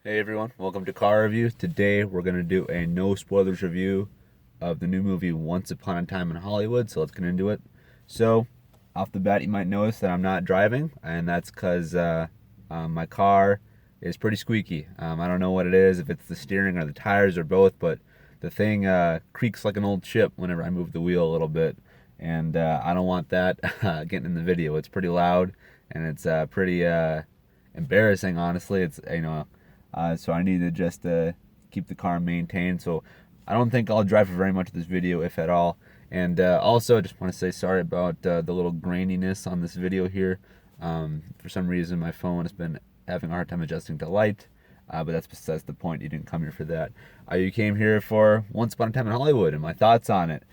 Hey everyone, welcome to Car Review. Today we're going to do a no spoilers review of the new movie Once Upon a Time in Hollywood, so let's get into it. So, off the bat, you might notice that I'm not driving, and that's because my car is pretty squeaky. I don't know what it is, if it's the steering or the tires or both, but the thing creaks like an old ship whenever I move the wheel a little bit, and I don't want that getting in the video. It's pretty loud, and it's pretty embarrassing, honestly. So I need to just keep the car maintained. So I don't think I'll drive for very much of this video, if at all. And also, I just want to say sorry about the little graininess on this video here. For some reason, my phone has been having a hard time adjusting to light. But that's besides the point. You didn't come here for that. You came here for Once Upon a Time in Hollywood and my thoughts on it.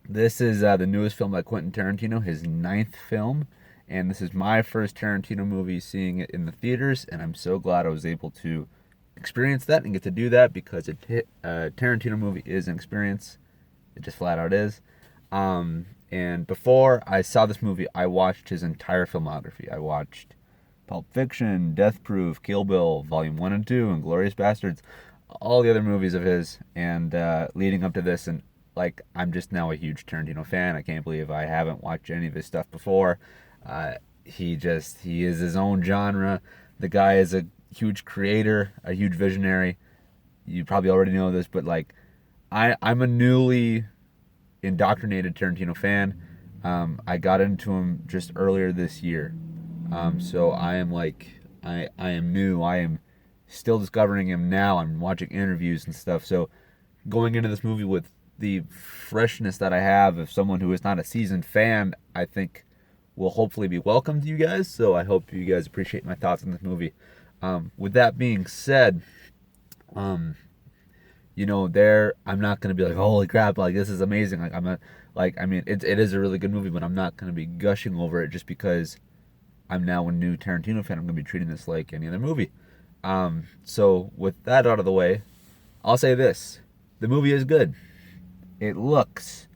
This is the newest film by Quentin Tarantino, his ninth film, and this is my first Tarantino movie seeing it in the theaters, and I'm so glad I was able to experience that and get to do that because a Tarantino movie is an experience. It just flat out is. And before I saw this movie, I watched his entire filmography. I watched Pulp Fiction, Death Proof, Kill Bill, Volume 1 and 2, and Glorious Bastards, all the other movies of his, and leading up to this, and I'm just now a huge Tarantino fan. I can't believe I haven't watched any of his stuff before. He is his own genre. The guy is a huge creator, a huge visionary. You probably already know this, but I'm a newly indoctrinated Tarantino fan. I got into him just earlier this year. So I am I am new. I am still discovering him now. I'm watching interviews and stuff. So going into this movie with the freshness that I have of someone who is not a seasoned fan, I think will hopefully be welcome to you guys. So I hope you guys appreciate my thoughts on this movie. With that being said, I'm not gonna be like, holy crap, like this is amazing. Like I'm not like I mean it is a really good movie, but I'm not gonna be gushing over it just because I'm now a new Tarantino fan. I'm gonna be treating this like any other movie. So with that out of the way, I'll say this: the movie is good. It looks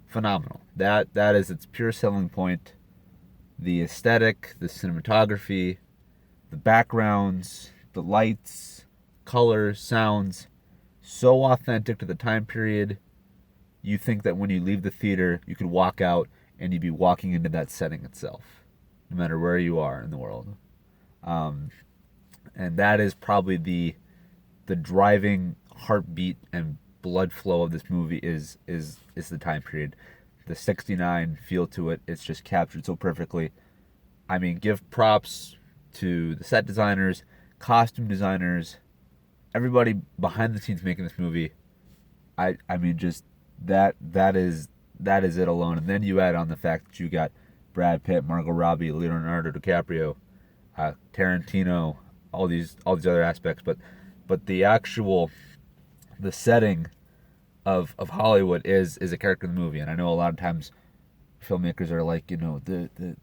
phenomenal. That is its pure selling point. The aesthetic, the cinematography, the backgrounds, the lights, colors, sounds, so authentic to the time period. You think that when you leave the theater, you could walk out and you'd be walking into that setting itself, no matter where you are in the world. Um, and that is probably the driving heartbeat and blood flow of this movie is the time period. The 69 feel to it, it's just captured so perfectly. I mean, give props to the set designers, costume designers, everybody behind the scenes making this movie. I mean just that is it alone. And then you add on the fact that you got Brad Pitt, Margot Robbie, Leonardo DiCaprio, Tarantino, all these other aspects, but the setting of Hollywood is a character in the movie. And I know a lot of times filmmakers are like, the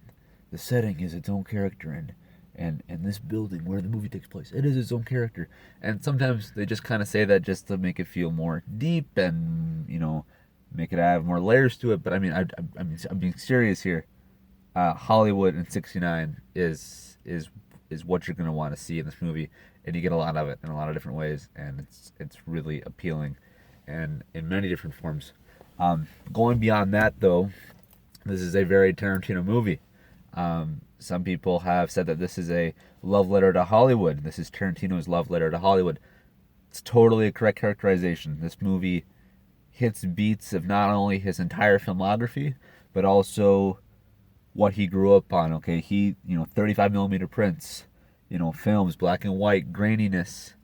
setting is its own character, and this building where the movie takes place, it is its own character. And sometimes they just kind of say that just to make it feel more deep and make it have more layers to it. But I mean, I'm being serious here. Hollywood in '69 is what you're gonna want to see in this movie, and you get a lot of it in a lot of different ways, and it's really appealing, and in many different forms. Going beyond that, though, this is a very Tarantino movie. Some people have said that this is a love letter to Hollywood. This is Tarantino's love letter to Hollywood. It's totally a correct characterization. This movie hits beats of not only his entire filmography, but also what he grew up on. Okay, 35 millimeter prints, films, black and white, graininess,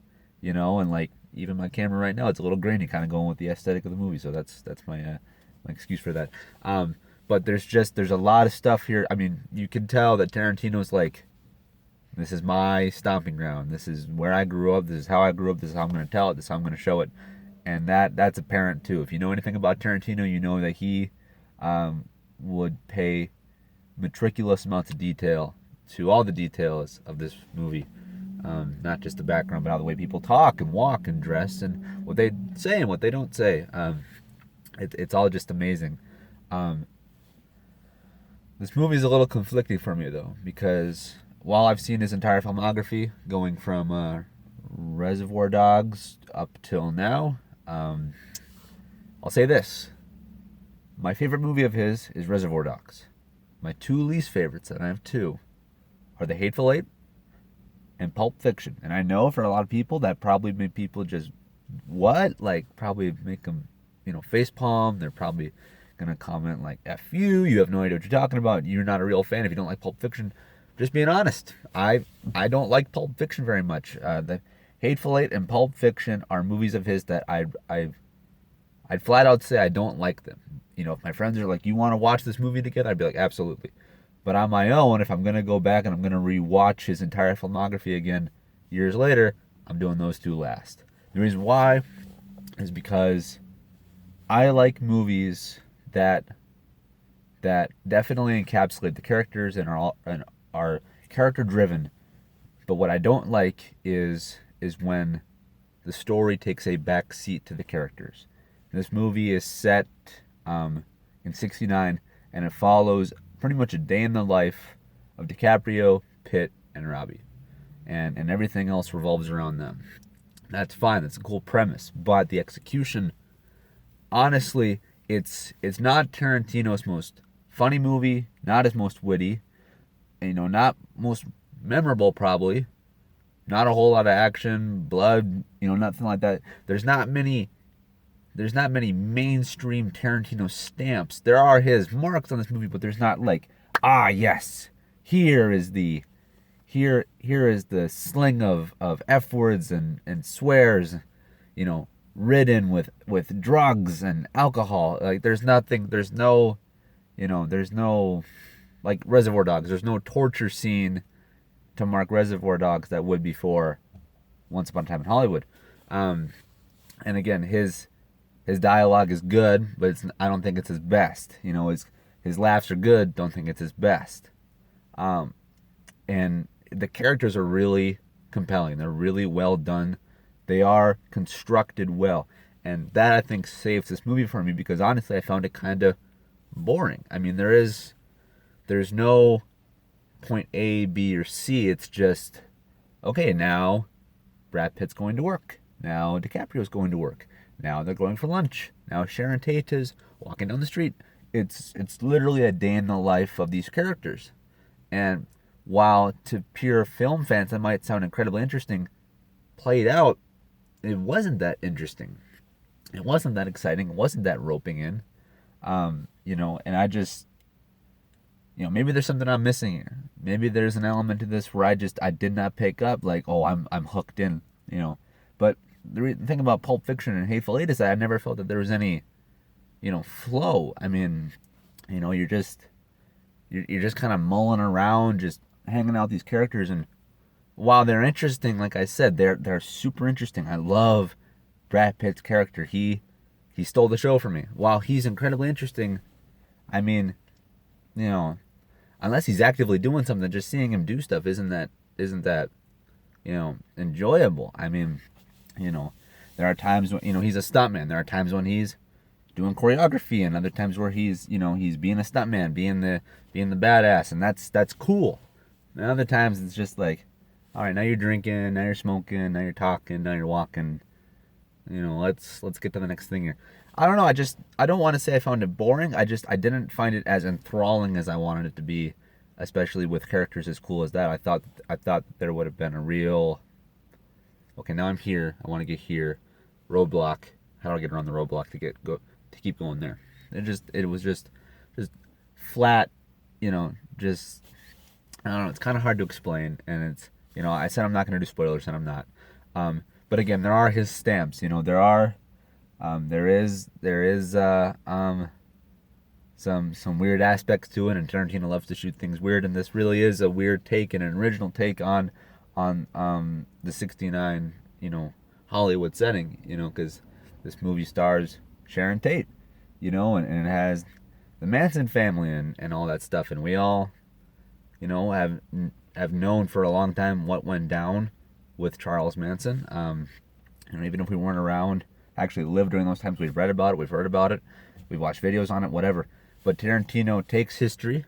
and even my camera right now, it's a little grainy, kind of going with the aesthetic of the movie. So that's my excuse for that. But there's a lot of stuff here. I mean, you can tell that Tarantino's like, this is my stomping ground. This is where I grew up. This is how I grew up. This is how I'm going to tell it. This is how I'm going to show it. And that's apparent too. If you know anything about Tarantino, you know that he would pay meticulous amounts of detail to all the details of this movie. Not just the background, but how the way people talk and walk and dress and what they say and what they don't say. It's all just amazing. This movie is a little conflicting for me though, because while I've seen his entire filmography, going from Reservoir Dogs up till now, um, I'll say this. My favorite movie of his is Reservoir Dogs. My two least favorites, and I have two, are The Hateful Eight and Pulp Fiction. And I know for a lot of people that probably make people just, what? Like, probably make them, face palm. They're probably going to comment like, F you have no idea what you're talking about. You're not a real fan if you don't like Pulp Fiction. Just being honest, I don't like Pulp Fiction very much. The Hateful Eight and Pulp Fiction are movies of his that I'd flat out say I don't like them. If my friends are like, you want to watch this movie together? I'd be like, absolutely. But on my own, if I'm going to go back and I'm going to rewatch his entire filmography again years later, I'm doing those two last. The reason why is because I like movies that definitely encapsulate the characters and are character driven. But what I don't like is when the story takes a back seat to the characters. This movie is set in '69, and it follows pretty much a day in the life of DiCaprio, Pitt, and Robbie, and everything else revolves around them. That's fine. That's a cool premise, but the execution, honestly, it's not Tarantino's most funny movie, not his most witty, not most memorable probably, not a whole lot of action, blood, nothing like that. There's not many mainstream Tarantino stamps. There are his marks on this movie, but there's not like, yes, here is the sling of F words and swears, ridden with drugs and alcohol. Like there's no like Reservoir Dogs. There's no torture scene to mark Reservoir Dogs that would before Once Upon a Time in Hollywood. And again, his dialogue is good, but I don't think it's his best. His laughs are good, don't think it's his best. And the characters are really compelling. They're really well done. They are constructed well. And that, I think, saves this movie for me because, honestly, I found it kind of boring. I mean, there's no point A, B, or C. It's just, okay, now Brad Pitt's going to work. Now DiCaprio's going to work. Now they're going for lunch. Now Sharon Tate is walking down the street. It's literally a day in the life of these characters. And while to pure film fans that might sound incredibly interesting, played out, it wasn't that interesting. It wasn't that exciting. It wasn't that roping in. And I just, maybe there's something I'm missing here. Maybe there's an element to this where I did not pick up like, oh, I'm hooked in, But the thing about Pulp Fiction and Hateful Eight is that I never felt that there was any, flow. I mean, you're just kind of mulling around, just hanging out with these characters, and while they're interesting, like I said, they're super interesting. I love Brad Pitt's character. He stole the show for me. While he's incredibly interesting, I mean, unless he's actively doing something, just seeing him do stuff isn't that enjoyable. I mean, there are times when he's a stuntman. There are times when he's doing choreography, and other times where he's being a stuntman, being the badass, and that's cool. And other times it's just like, all right, now you're drinking, now you're smoking, now you're talking, now you're walking. Let's get to the next thing here. I don't know. I don't want to say I found it boring. I didn't find it as enthralling as I wanted it to be, especially with characters as cool as that. I thought there would have been a real, okay, now I'm here. I want to get here. Roadblock. How do I get around the roadblock to keep going there? It was just flat. Just I don't know. It's kind of hard to explain, and it's I said I'm not going to do spoilers, and I'm not. But again, there are his stamps. There are. There is some weird aspects to it, and Tarantino loves to shoot things weird, and this really is a weird take and an original take on the '69 Hollywood setting, because this movie stars Sharon Tate, and it has the Manson family and all that stuff, and we all have known for a long time what went down with Charles Manson, and even if we weren't around, actually lived during those times, we've read about it, we've heard about it, we've watched videos on it, whatever. But Tarantino takes history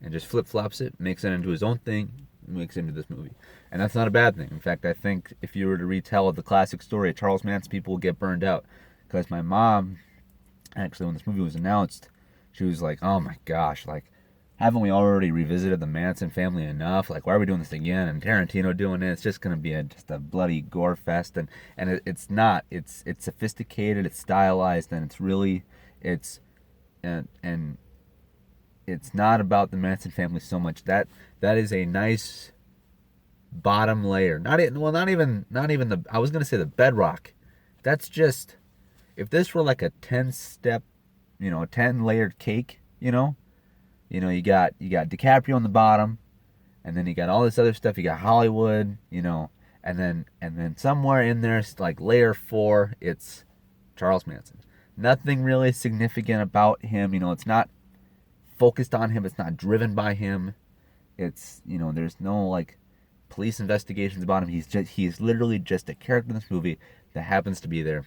and just flip-flops it, makes it into his own thing, mix into this movie, and that's not a bad thing. In fact, I think if you were to retell the classic story of Charles Manson, people will get burned out. Because my mom, actually, when this movie was announced, she was like, "Oh my gosh, like, haven't we already revisited the Manson family enough? Like, why are we doing this again? And Tarantino doing it? It's just gonna be just a bloody gore fest." And it's not. It's sophisticated. It's stylized, and it's really it's and it's not about the Manson family so much. That is a nice bottom layer. Not even the. I was gonna say the bedrock. That's just, if this were like a 10 step, 10 layered cake. You got DiCaprio on the bottom, and then you got all this other stuff. You got Hollywood, and then somewhere in there, like layer 4, it's Charles Manson. Nothing really significant about him. It's not focused on him. It's not driven by him. It's there's no like police investigations about him. He's literally just a character in this movie that happens to be there.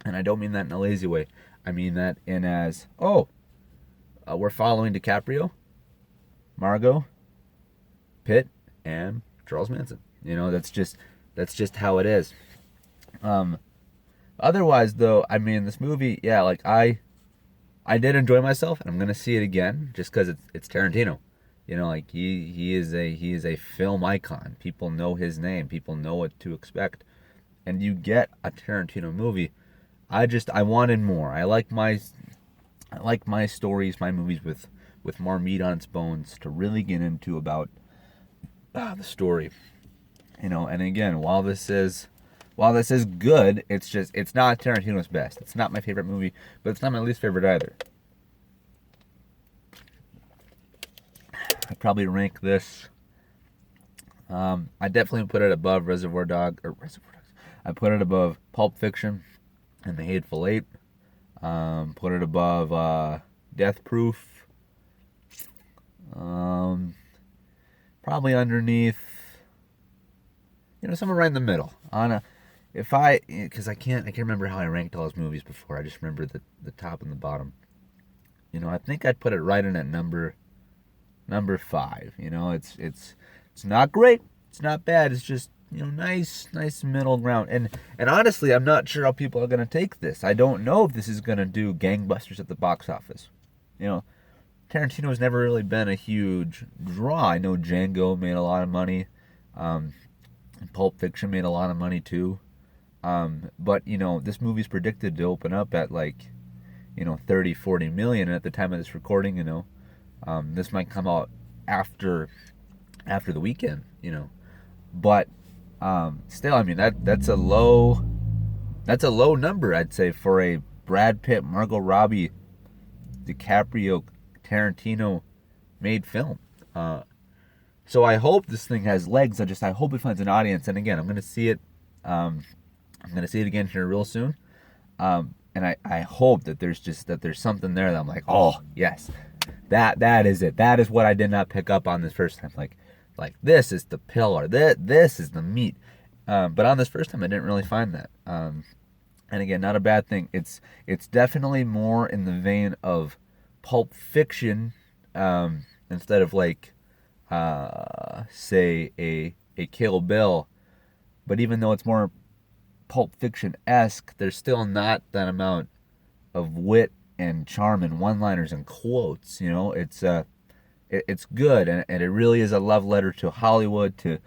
And I don't mean that in a lazy way. I mean that in as, we're following DiCaprio, Margot, Pitt, and Charles Manson. That's just how it is. Otherwise, though, I mean, this movie, yeah, like I did enjoy myself, and I'm gonna see it again just because it's Tarantino. Like he is a film icon. People know his name. People know what to expect, and you get a Tarantino movie. I wanted more. I like my stories, my movies with more meat on its bones to really get into about the story. And again, while this is good, it's not Tarantino's best. It's not my favorite movie, but it's not my least favorite either. I'd probably rank this. I definitely put it above Reservoir Dogs. I put it above Pulp Fiction and The Hateful Eight. Put it above Death Proof. Probably underneath. Somewhere right in the middle. Because I can't remember how I ranked all those movies before. I just remember the top and the bottom. I think I'd put it right in at number 5. It's not great. It's not bad. It's just nice middle ground. And honestly, I'm not sure how people are gonna take this. I don't know if this is gonna do gangbusters at the box office. Tarantino's never really been a huge draw. I know Django made a lot of money. Pulp Fiction made a lot of money too. But this movie's predicted to open up at like 30-40 million. And at the time of this recording, this might come out after the weekend. But still, I mean that's a low number, I'd say, for a Brad Pitt, Margot Robbie, DiCaprio, Tarantino made film. So I hope this thing has legs. I hope it finds an audience. And again, I'm gonna see it. I'm gonna see it again here real soon. And I hope that there's something there that I'm like, oh yes, that is it. That is what I did not pick up on this first time. Like this is the pillar. This is the meat. But on this first time, I didn't really find that. And again, not a bad thing. It's definitely more in the vein of Pulp Fiction, instead of like, say a Kill Bill. But even though it's more Pulp Fiction-esque, there's still not that amount of wit and charm and one-liners and quotes. It's good, and it really is a love letter to Hollywood, to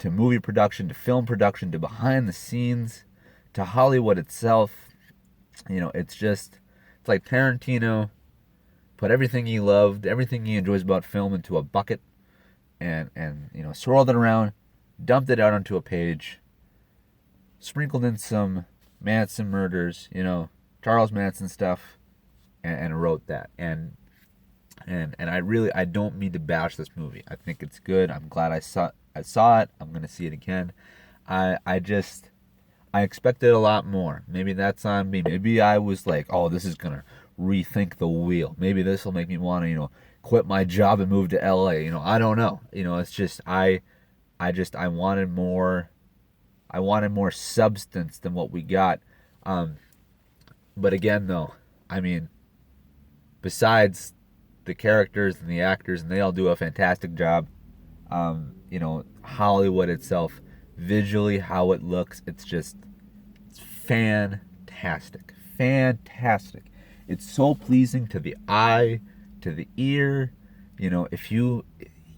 movie production, to film production, to behind the scenes, to Hollywood itself. It's like Tarantino put everything he loved, everything he enjoys about film into a bucket, and swirled it around, dumped it out onto a page, sprinkled in some Manson murders, Charles Manson stuff, and wrote that. And I don't mean to bash this movie. I think it's good. I'm glad I saw it. I'm gonna see it again. I expected a lot more. Maybe that's on me. Maybe I was like, oh, this is gonna rethink the wheel. Maybe this will make me want to, quit my job and move to LA. I don't know. It's just I wanted more. I wanted more substance than what we got. But again, though, I mean, besides the characters and the actors, and they all do a fantastic job. Hollywood itself, visually, how it looks, it's fantastic. Fantastic. It's so pleasing to the eye, to the ear. If you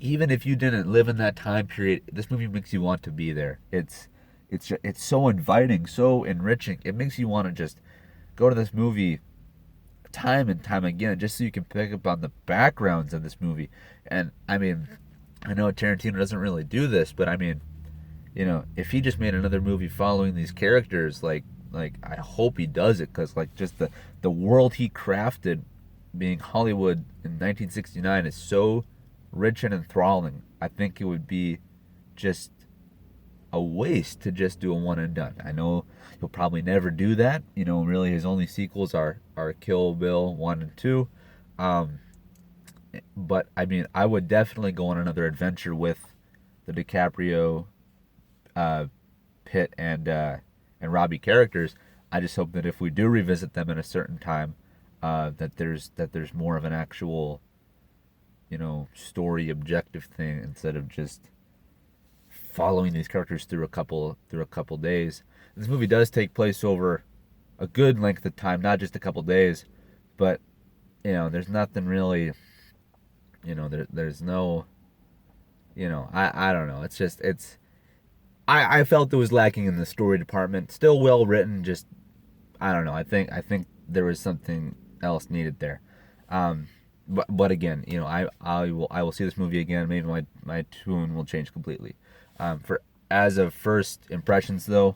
even if you didn't live in that time period, this movie makes you want to be there. It's so inviting, so enriching. It makes you want to just go to this movie time and time again just so you can pick up on the backgrounds of this movie. And I mean, I know Tarantino doesn't really do this, but I mean, if he just made another movie following these characters, like I hope he does it, because like just the world he crafted, being Hollywood in 1969, is so rich and enthralling. I think it would be just a waste to just do a one and done. I know he'll probably never do that. Really his only sequels are Kill Bill 1 and 2. Um, but I mean, I would definitely go on another adventure with the DiCaprio, uh, Pitt, and Robbie characters. I just hope that if we do revisit them at a certain time, that there's more of an actual, story objective thing, instead of just following these characters through a couple days. This movie does take place over a good length of time, not just a couple days, but there's nothing really, there's no, I don't know. It's just I felt it was lacking in the story department. Still well written, just I don't know. I think there was something else needed there. Um, but again, I will see this movie again. Maybe my tune will change completely. For as of first impressions, though,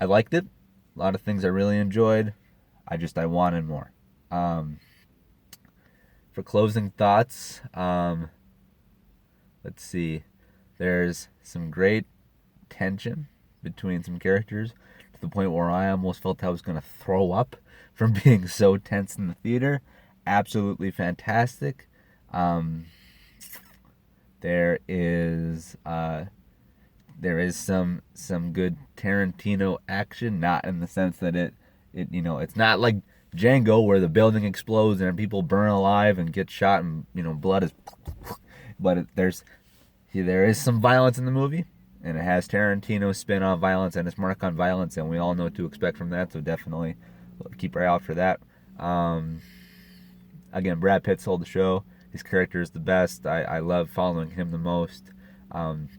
I liked it. A lot of things I really enjoyed. I wanted more. Um, for closing thoughts, let's see. There's some great tension between some characters, to the point where I almost felt I was going to throw up from being so tense in the theater. Absolutely fantastic. Um, there is some good Tarantino action, not in the sense that it's not like Django where the building explodes and people burn alive and get shot and blood is, but there is some violence in the movie, and it has Tarantino's spin on violence and his mark on violence, and we all know what to expect from that. So definitely keep our eye out for that. Um, Again, Brad Pitt sold the show. His character is the best. I love following him the most. Um,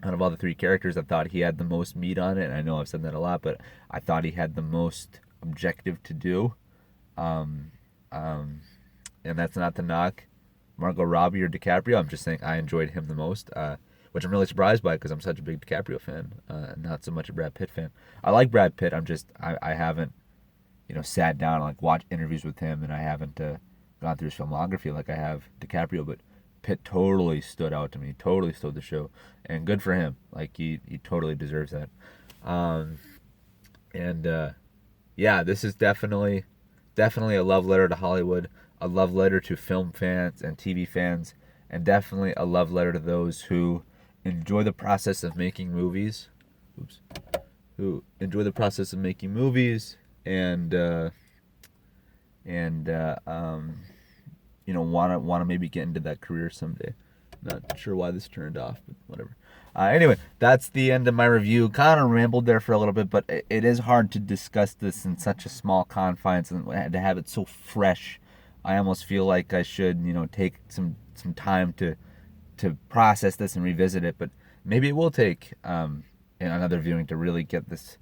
Out of all the three characters, I thought he had the most meat on it. And I know I've said that a lot, but I thought he had the most objective to do. Um, um, and that's not to knock Margot Robbie or DiCaprio. I'm just saying I enjoyed him the most, which I'm really surprised by because I'm such a big DiCaprio fan, not so much a Brad Pitt fan. I like Brad Pitt. I haven't sat down and like watched interviews with him, and I haven't gone through his filmography like I have DiCaprio. But Pitt totally stood out to me. Totally stole the show, and good for him. Like he totally deserves that. Um, and Yeah, this is definitely a love letter to Hollywood, a love letter to film fans and TV fans, and definitely a love letter to those who enjoy the process of making movies. Oops. Who enjoy the process of making movies and wanna maybe get into that career someday. Not sure why this turned off, but whatever. Anyway, that's the end of my review. Kind of rambled there for a little bit, but it is hard to discuss this in such a small confines and to have it so fresh. I almost feel like I should, take some time to process this and revisit it. But maybe it will take another viewing to really get this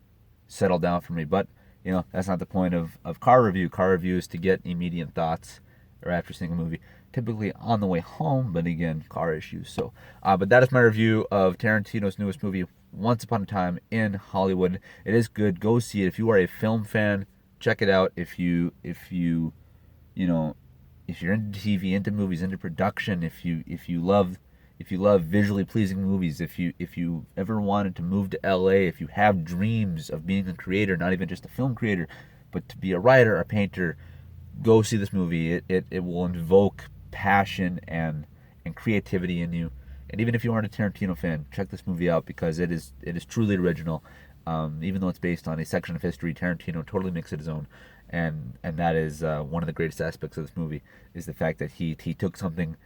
settled down for me. But that's not the point of car review. Car review is to get immediate thoughts or after seeing a movie, typically on the way home, but again, car issues. So, but that is my review of Tarantino's newest movie, Once Upon a Time in Hollywood. It is good. Go see it. If you are a film fan, check it out. If you're into TV, into movies, into production, if you love visually pleasing movies, if you ever wanted to move to LA, if you have dreams of being a creator, not even just a film creator, but to be a writer, a painter, go see this movie. It will invoke passion and creativity in you. And even if you aren't a Tarantino fan, check this movie out because it is truly original. Even though it's based on a section of history, Tarantino totally makes it his own, and that is one of the greatest aspects of this movie is the fact that he took something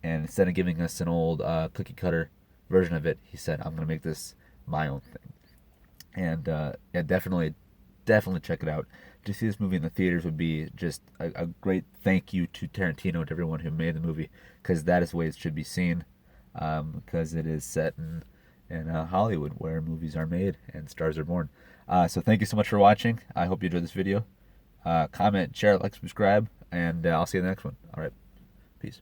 And instead of giving us an old cookie cutter version of it, he said, "I'm gonna make this my own thing." And yeah, definitely check it out. To see this movie in the theaters would be just a great thank you to Tarantino and to everyone who made the movie, because that is the way it should be seen. Because it is set in Hollywood, where movies are made and stars are born. So thank you so much for watching. I hope you enjoyed this video. Comment, share, like, subscribe, and I'll see you in the next one. All right, peace.